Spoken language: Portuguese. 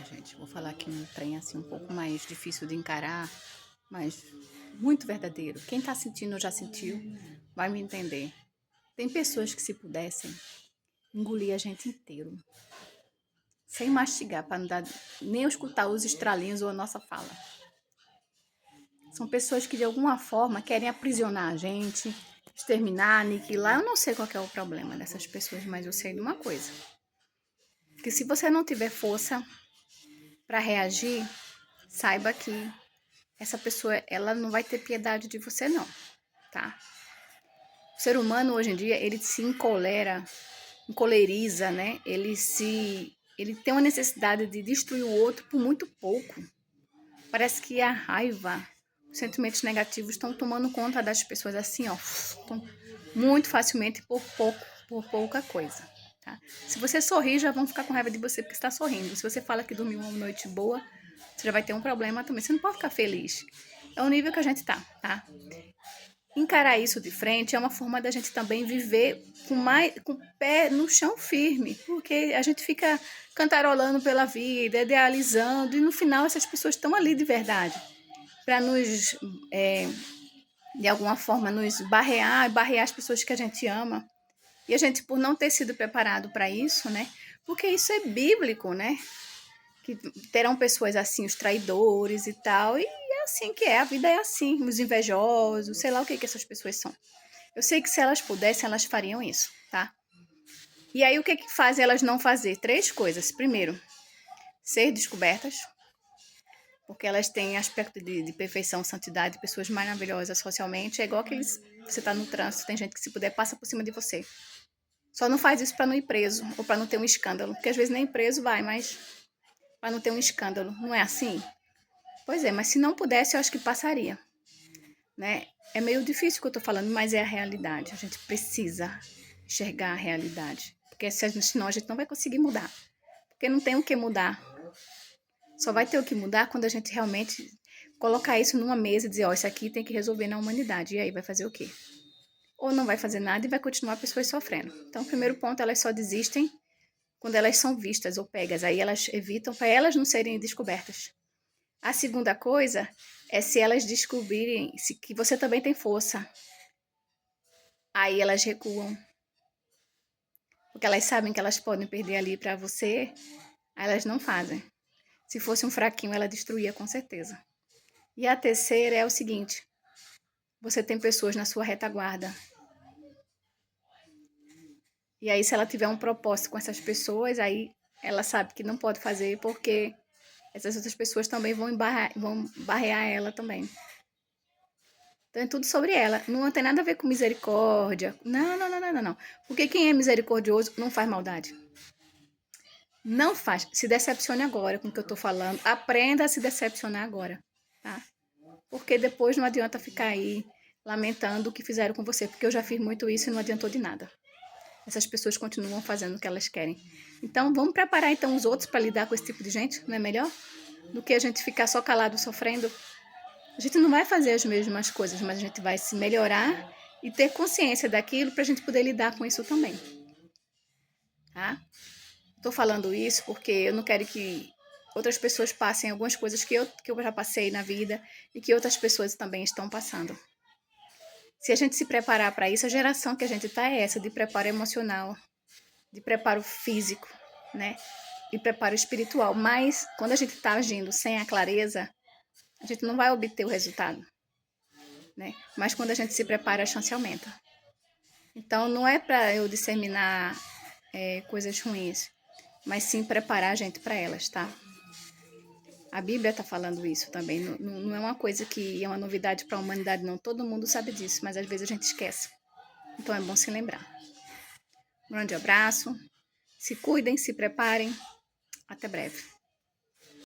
gente, vou falar aqui um trem assim um pouco mais difícil de encarar, mas muito verdadeiro. Quem tá sentindo ou já sentiu, vai me entender. Tem pessoas que se pudessem engolir a gente inteiro, sem mastigar, para não dar nem escutar os estralinhos ou a nossa fala. São pessoas que de alguma forma querem aprisionar a gente, exterminar, aniquilar. Eu não sei qual que é o problema dessas pessoas, mas eu sei de uma coisa. Que se você não tiver força para reagir, saiba que essa pessoa, ela não vai ter piedade de você não, tá? O ser humano hoje em dia, ele se encoleriza, né? Ele tem uma necessidade de destruir o outro por muito pouco. Parece que a raiva, os sentimentos negativos estão tomando conta das pessoas assim, ó, muito facilmente por pouca coisa, tá? Se você sorrir, já vão ficar com raiva de você porque está sorrindo. Se você fala que dormiu uma noite boa, você já vai ter um problema também. Você não pode ficar feliz. É o nível que a gente tá? Encarar isso de frente é uma forma da gente também viver com o pé no chão firme, porque a gente fica cantarolando pela vida, idealizando, e no final essas pessoas estão ali de verdade, para nos, de alguma forma, nos barrear as pessoas que a gente ama. E a gente, por não ter sido preparado para isso, né? Porque isso é bíblico, né? Que terão pessoas assim, os traidores e tal, e é assim que é, a vida é assim, os invejosos, sei lá o que essas pessoas são. Eu sei que se elas pudessem, elas fariam isso, tá? E aí o que faz elas não fazer? Três coisas. Primeiro, ser descobertas, porque elas têm aspecto de perfeição, santidade, pessoas maravilhosas socialmente. É igual aqueles, você tá no trânsito, tem gente que se puder passa por cima de você. Só não faz isso para não ir preso ou para não ter um escândalo, porque às vezes nem preso vai, mas para não ter um escândalo. Não é assim? Pois é, mas se não pudesse, eu acho que passaria, né? É meio difícil o que eu tô falando, mas é a realidade. A gente precisa enxergar a realidade, porque senão a gente não vai conseguir mudar, porque não tem o que mudar. Só vai ter o que mudar quando a gente realmente colocar isso numa mesa e dizer, ó, isso aqui tem que resolver na humanidade. E aí vai fazer o quê? Ou não vai fazer nada e vai continuar pessoas sofrendo. Então, o primeiro ponto, elas só desistem quando elas são vistas ou pegas. Aí elas evitam para elas não serem descobertas. A segunda coisa é se elas descobrirem que você também tem força. Aí elas recuam. Porque elas sabem que elas podem perder ali para você, aí elas não fazem. Se fosse um fraquinho, ela destruía com certeza. E a terceira é o seguinte: você tem pessoas na sua retaguarda. E aí, se ela tiver um propósito com essas pessoas, aí ela sabe que não pode fazer porque essas outras pessoas também vão barrear ela também. Então é tudo sobre ela. Não tem nada a ver com misericórdia. Não. Porque quem é misericordioso não faz maldade. Não faz. Se decepcione agora com o que eu tô falando. Aprenda a se decepcionar agora, tá? Porque depois não adianta ficar aí lamentando o que fizeram com você. Porque eu já fiz muito isso e não adiantou de nada. Essas pessoas continuam fazendo o que elas querem. Então, vamos preparar então os outros para lidar com esse tipo de gente, não é melhor? Do que a gente ficar só calado sofrendo. A gente não vai fazer as mesmas coisas, mas a gente vai se melhorar e ter consciência daquilo para a gente poder lidar com isso também, tá? Estou falando isso porque eu não quero que outras pessoas passem algumas coisas que eu já passei na vida e que outras pessoas também estão passando. Se a gente se preparar para isso, a geração que a gente está é essa, de preparo emocional, de preparo físico, né? E preparo espiritual. Mas quando a gente está agindo sem a clareza, a gente não vai obter o resultado, né? Mas quando a gente se prepara, a chance aumenta. Então não é para eu disseminar coisas ruins, mas sim preparar a gente para elas, tá? A Bíblia está falando isso também. Não é uma coisa que é uma novidade para a humanidade, não. Todo mundo sabe disso, mas às vezes a gente esquece. Então é bom se lembrar. Um grande abraço. Se cuidem, se preparem. Até breve.